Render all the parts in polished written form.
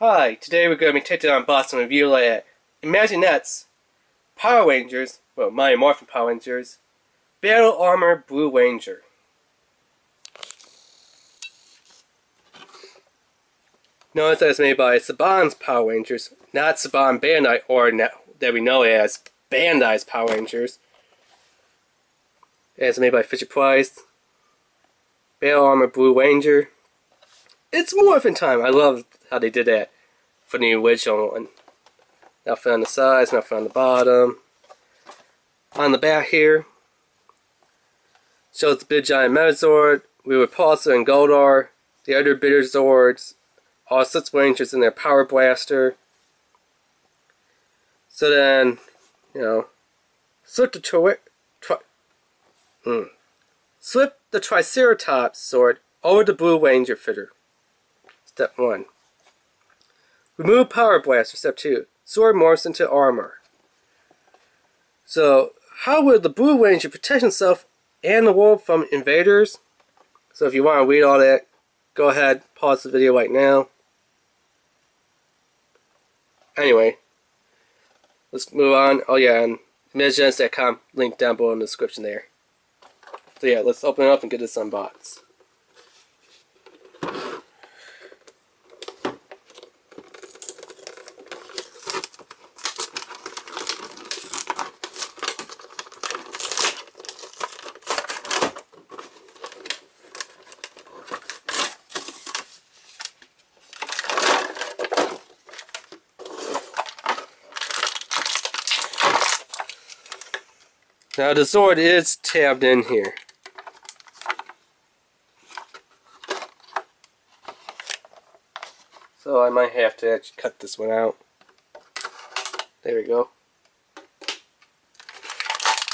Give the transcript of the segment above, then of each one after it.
Hi, today we're going to be taking on unboxing review at iMAGiNEXT Power Rangers, well, Mighty Morphin Power Rangers, Battle Armor Blue Ranger. Notice that it's made by Saban's Power Rangers, not Saban Bandai, or that we know as Bandai's Power Rangers. It's made by Fisher-Price, Battle Armor Blue Ranger. It's Morphin time. I love how they did that for the original one. Nothing on the sides, nothing on the bottom. On the back here, shows the big giant Megazord, Repulsor and Goldar, the other bitter Zords, all 6 Rangers in their Power Blaster. So then, slip the Triceratops sword over the Blue Ranger fitter. Step 1. Remove Power Blaster. Step 2. Sword morphs into armor. So, how will the Blue Ranger protect himself and the world from invaders? So if you want to read all that, go ahead, pause the video right now. Anyway, let's move on. Oh yeah, and iMAGiNEXT.com, link down below in the description there. So yeah, let's open it up and get this unboxed. Now the Zord is tabbed in here. So I might have to actually cut this one out. There we go.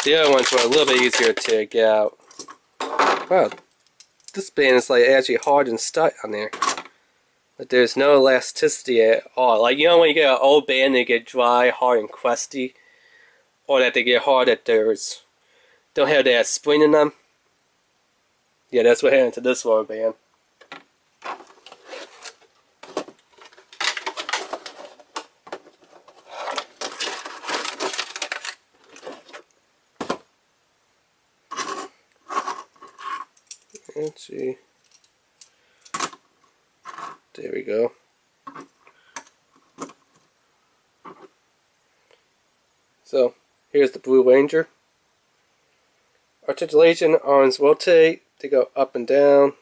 The other ones were a little bit easier to get out. Wow, this band is like actually hard and stuck on there. But there's no elasticity at all. Like, you know when you get an old band, they get dry, hard, and crusty? Or that they get hard that there's don't have that spring in them. Yeah, that's what happened to this rubber band. Let's see. There we go. So, here's the Blue Ranger. Articulation, arms rotate, they go up and down.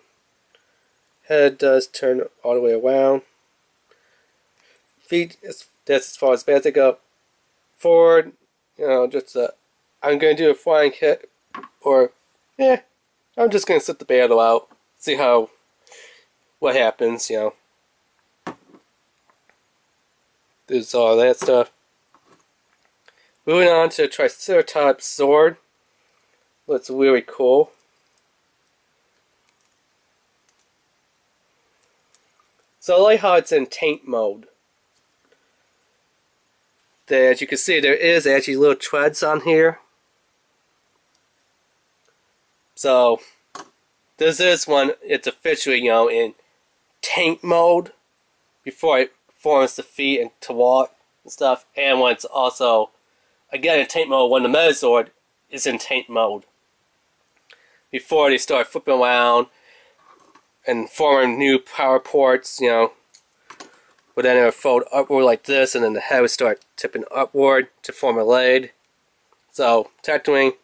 Head does turn all the way around. Feet, that's as far as bad. They go forward, just I'm going to do a flying kick, or, I'm just going to sit the battle out, see what happens, There's all that stuff. Moving on to Triceratops Zord. Looks really cool. So I like how it's in tank mode. As you can see, there is actually little treads on here. So this is when it's officially, in tank mode before it forms the feet and to walk and stuff, and when it's also again in tank mode when the Megazord is in tank mode. Before they start flipping around and forming new power ports, but then it would fold upward like this, and then the head would start tipping upward to form a blade. So technically,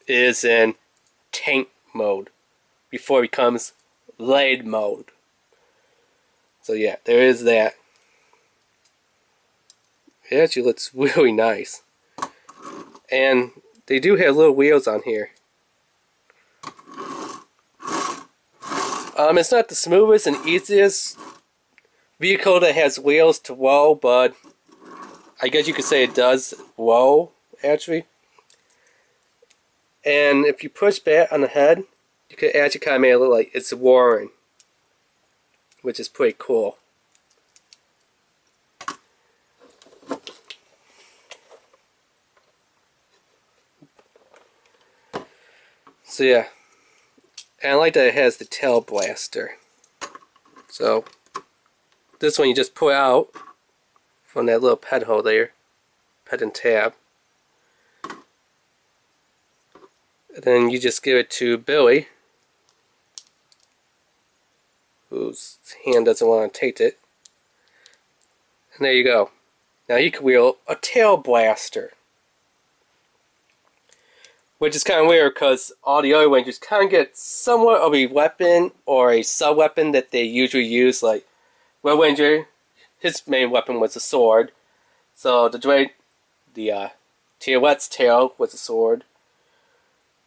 it is in tank mode before it becomes blade mode. So yeah, there is that. It actually looks really nice. And they do have little wheels on here. It's not the smoothest and easiest vehicle that has wheels to roll, but I guess you could say it does roll, actually. And if you push back on the head, you could actually kind of make it look like it's roaring, which is pretty cool. So yeah, and I like that it has the tail blaster. So this one you just pull out from that little ped hole there, ped and tab. And then you just give it to Billy, whose hand doesn't want to take it. And there you go. Now you can wield a tail blaster. Which is kind of weird because all the other Rangers kind of get somewhat of a weapon or a sub-weapon that they usually use. Like, Red Ranger, his main weapon was a sword. So the Tiolette's tail was a sword.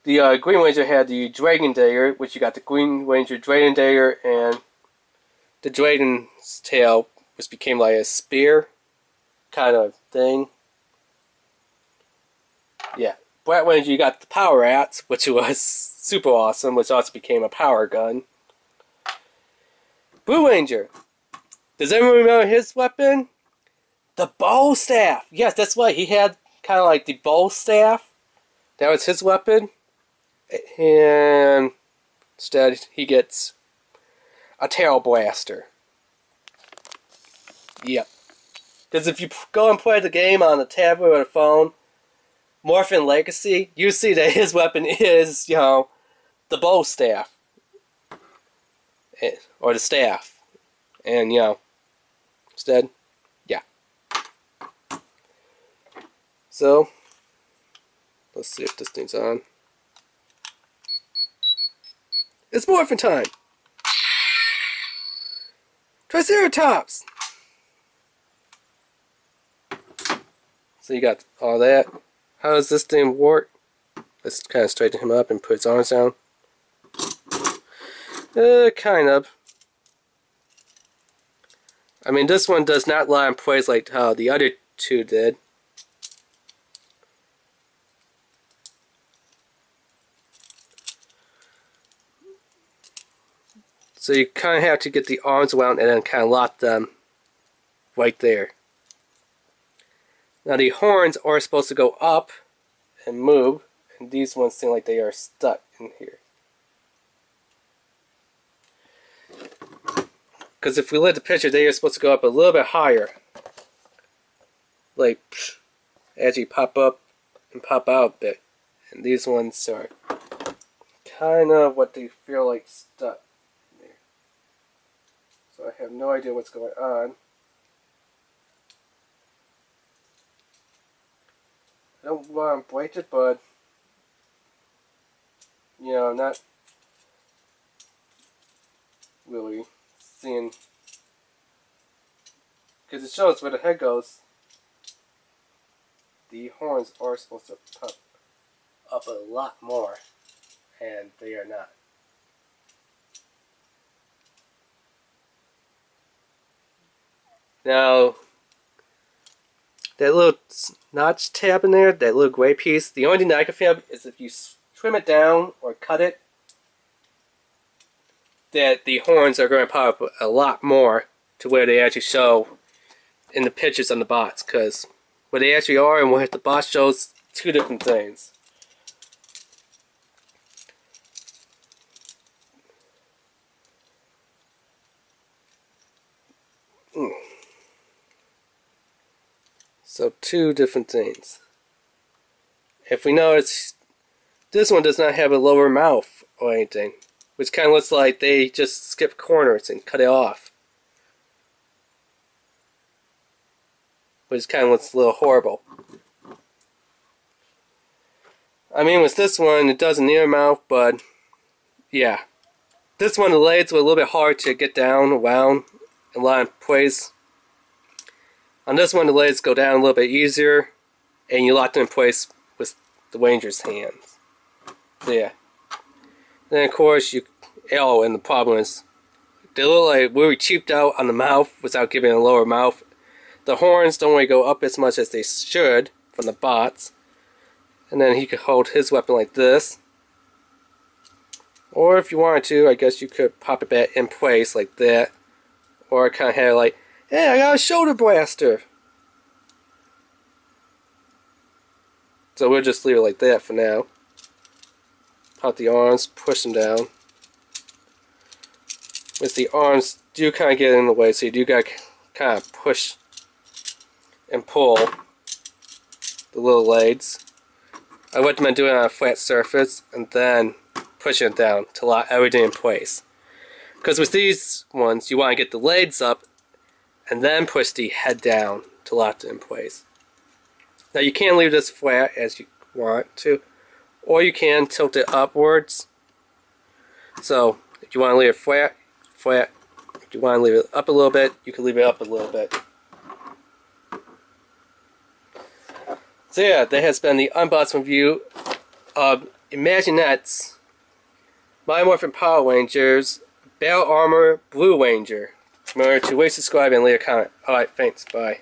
The Green Ranger had the Dragon Dagger, which you got the Green Ranger Dragon Dagger, and the Dragon's tail, which became like a spear kind of thing. Yeah. Black Ranger, you got the Power Axe, which was super awesome, which also became a power gun. Blue Ranger. Does anyone remember his weapon? The bow staff. Yes, that's right. He had kind of like the bow staff. That was his weapon. And instead, he gets a tail blaster. Yep. Because if you go and play the game on a tablet or a phone, Morphin Legacy, you see that his weapon is, you know, the bow staff. Or the staff. And, you know, instead, yeah. So, let's see if this thing's on. It's Morphin time! Triceratops! So you got all that. How does this thing work? Let's kind of straighten him up and put his arms down. Kind of. I mean, this one does not lie in place like how the other two did. So you kind of have to get the arms around and then kind of lock them right there. Now the horns are supposed to go up and move, and these ones seem like they are stuck in here. Because if we look at the picture, they are supposed to go up a little bit higher. Like, as you pop up and pop out a bit. And these ones are kind of what they feel like stuck in there. So I have no idea what's going on. I don't want to break it, but you know, not really seeing, because it shows where the head goes. The horns are supposed to pop up a lot more, and they are not. Now, that little notch tab in there, that little gray piece, the only thing that I can feel is if you trim it down or cut it, that the horns are going to pop up a lot more to where they actually show in the pictures on the box, because where they actually are and what the box shows, two different things. So two different things. If we notice, this one does not have a lower mouth or anything, which kind of looks like they just skipped corners and cut it off. Which kind of looks a little horrible. I mean, with this one, it does a near mouth, but yeah. This one, the legs were a little bit hard to get down, around, and lie in place. On this one, the legs go down a little bit easier, and you lock them in place with the Ranger's hands. So yeah. Then of course, and the problem is, they look like really cheaped out on the mouth without giving a lower mouth. The horns don't really go up as much as they should from the bots. And then he could hold his weapon like this. Or if you wanted to, I guess you could pop it back in place like that. Or kind of have like, hey, I got a shoulder blaster. So we'll just leave it like that for now. Pop the arms, push them down. is the arms do kind of get in the way, so you do got to kind of push and pull the little legs. I recommend doing it on a flat surface and then pushing it down to lock everything in place. Because with these ones, you want to get the legs up and then push the head down to lock it in place. Now you can leave this flat as you want to, or you can tilt it upwards. So if you want to leave it flat, flat. If you want to leave it up a little bit, you can leave it up a little bit. So yeah, that has been the unboxing review of iMAGiNEXT Mighty Morphin Power Rangers Battle Armor Blue Ranger. Remember to rate, subscribe, and leave a comment. Alright, thanks. Bye.